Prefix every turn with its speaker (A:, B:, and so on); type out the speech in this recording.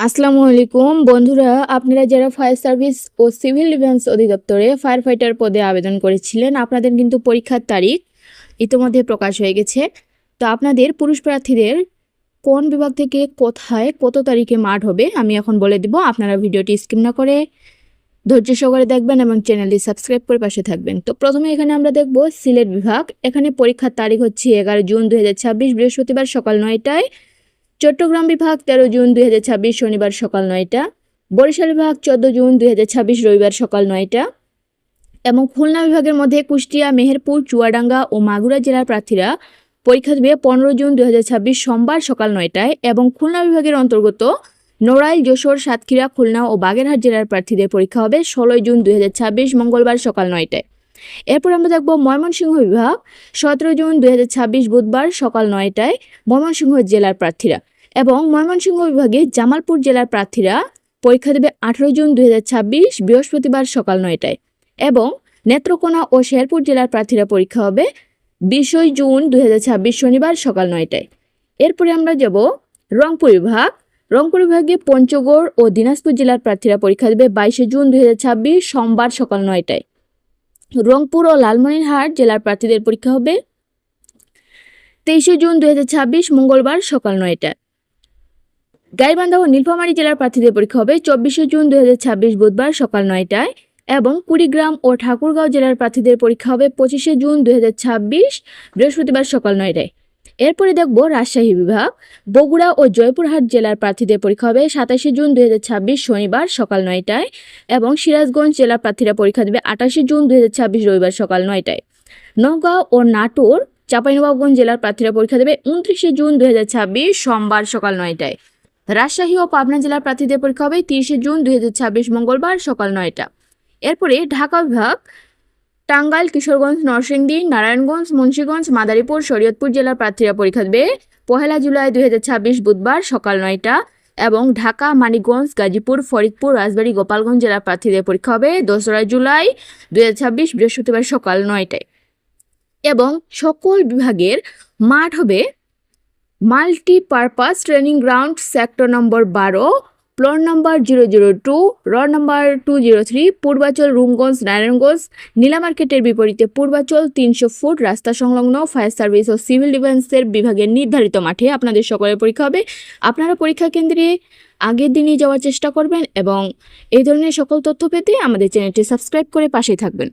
A: আসসালামু আলাইকুম বন্ধুরা, আপনারা যারা ফায়ার সার্ভিস ও সিভিল ডিফেন্স অধিদপ্তরে ফায়ার ফাইটার পদে আবেদন করেছিলেন, আপনাদের কিন্তু পরীক্ষার তারিখ ইতিমধ্যে প্রকাশ হয়ে গেছে। তো আপনাদের পুরুষ প্রার্থীদের কোন বিভাগ থেকে কোথায় কত তারিখে মাঠ হবে আমি এখন বলে দেব। আপনারা ভিডিওটি স্কিপ না করে ধৈর্য সহকারে দেখবেন এবং চ্যানেলটি সাবস্ক্রাইব করে পাশে থাকবেন। তো প্রথমে এখানে আমরা দেখব সিলেট বিভাগ। এখানে পরীক্ষার তারিখ হচ্ছে 11 জুন 2026 বৃহস্পতিবার সকাল 9টায়। চট্টগ্রাম বিভাগ 13 জুন 2026 শনিবার সকাল 9টা। বরিশাল বিভাগ 14 জুন 2026 রবিবার সকাল 9টা। এবং খুলনা বিভাগের মধ্যে কুষ্টিয়া, মেহেরপুর, চুয়াডাঙ্গা ও মাগুরা জেলার প্রার্থীরা পরীক্ষা দেবে 15 জুন 2026 সোমবার সকাল 9টায়। এবং খুলনা বিভাগের অন্তর্গত নড়াইল, যশোর, সাতক্ষীরা, খুলনা ও বাগেরহাট জেলার প্রার্থীদের পরীক্ষা হবে 16 জুন 2026 মঙ্গলবার সকাল 9টায়। এরপর আমরা দেখব ময়মনসিংহ বিভাগ। 17 জুন 2026 বুধবার সকাল 9টায় ময়মনসিংহ জেলার প্রার্থীরা। এবং ময়মনসিংহ বিভাগে জামালপুর জেলার প্রার্থীরা পরীক্ষা দেবে 18 জুন 2026 বৃহস্পতিবার সকাল 9টায়। এবং নেত্রকোনা ও শেরপুর জেলার প্রার্থীরা পরীক্ষা হবে 20 জুন 2026 শনিবার সকাল 9টায়। এরপরে আমরা যাব রংপুর বিভাগ। রংপুর বিভাগে পঞ্চগড় ও দিনাজপুর জেলার প্রার্থীরা পরীক্ষা দেবে 22 জুন 2026 সোমবার সকাল 9টায়। রংপুর ও লালমনিরহাট জেলার প্রার্থীদের পরীক্ষা হবে 23 জুন 2026 মঙ্গলবার সকাল 9টায়। গাইবান্ধা ও নীলফামারী জেলার প্রার্থীদের পরীক্ষা হবে 24 জুন 2026 বুধবার সকাল 9টায়। এবং কুড়িগ্রাম ও ঠাকুরগাঁও জেলার প্রার্থীদের পরীক্ষা হবে 25 জুন 2026 বৃহস্পতিবার সকাল 9টায়। এরপরে দেখব রাজশাহী বিভাগ। বগুড়া ও জয়পুরহাট জেলার প্রার্থীদের পরীক্ষা হবে 27 জুন 2026 শনিবার সকাল 9টায়। এবং সিরাজগঞ্জ জেলার প্রার্থীরা পরীক্ষা দেবে 28 জুন 2026 রবিবার সকাল 9টায়। নওগাঁ ও নাটোর, চাঁপাইনবাবগঞ্জ জেলার প্রার্থীরা পরীক্ষা দেবে 29 জুন 2026 সোমবার সকাল 9টায়। রাজশাহী ও পাবনা জেলার প্রার্থীদের পরীক্ষা হবে 30 জুন 2026 মঙ্গলবার সকাল 9টা। এরপরে ঢাকা বিভাগ। টাঙ্গাইল, কিশোরগঞ্জ, নরসিংদী, নারায়ণগঞ্জ, মুন্সিগঞ্জ, মাদারীপুর, শরীয়তপুর জেলার প্রার্থীরা পরীক্ষা দেবে 1 জুলাই 2026 বুধবার সকাল 9টা। এবং ঢাকা, মানিকগঞ্জ, গাজীপুর, ফরিদপুর, রাজবাড়ী, গোপালগঞ্জ জেলার প্রার্থীদের পরীক্ষা হবে 2 জুলাই 2026 বৃহস্পতিবার সকাল 9টায়। এবং সকল বিভাগের মাঠ হবে মাল্টিপারপাস ট্রেনিং গ্রাউন্ড, সেক্টর নম্বর 12, ফ্লোর নম্বর 002, রড নম্বর 203, পূর্বাচল, রূপগঞ্জ, নারায়ণগঞ্জ। নীলা মার্কেটের বিপরীতে পূর্বাচল 300 ফুট রাস্তা সংলগ্ন ফায়ার সার্ভিস ও সিভিল ডিফেন্সের বিভাগের নির্ধারিত মাঠে আপনাদের সকলের পরীক্ষা হবে। আপনারা পরীক্ষা কেন্দ্রে আগের দিনই যাওয়ার চেষ্টা করবেন এবং এই ধরনের সকল তথ্য পেতে আমাদের চ্যানেলটি সাবস্ক্রাইব করে পাশেই থাকবেন।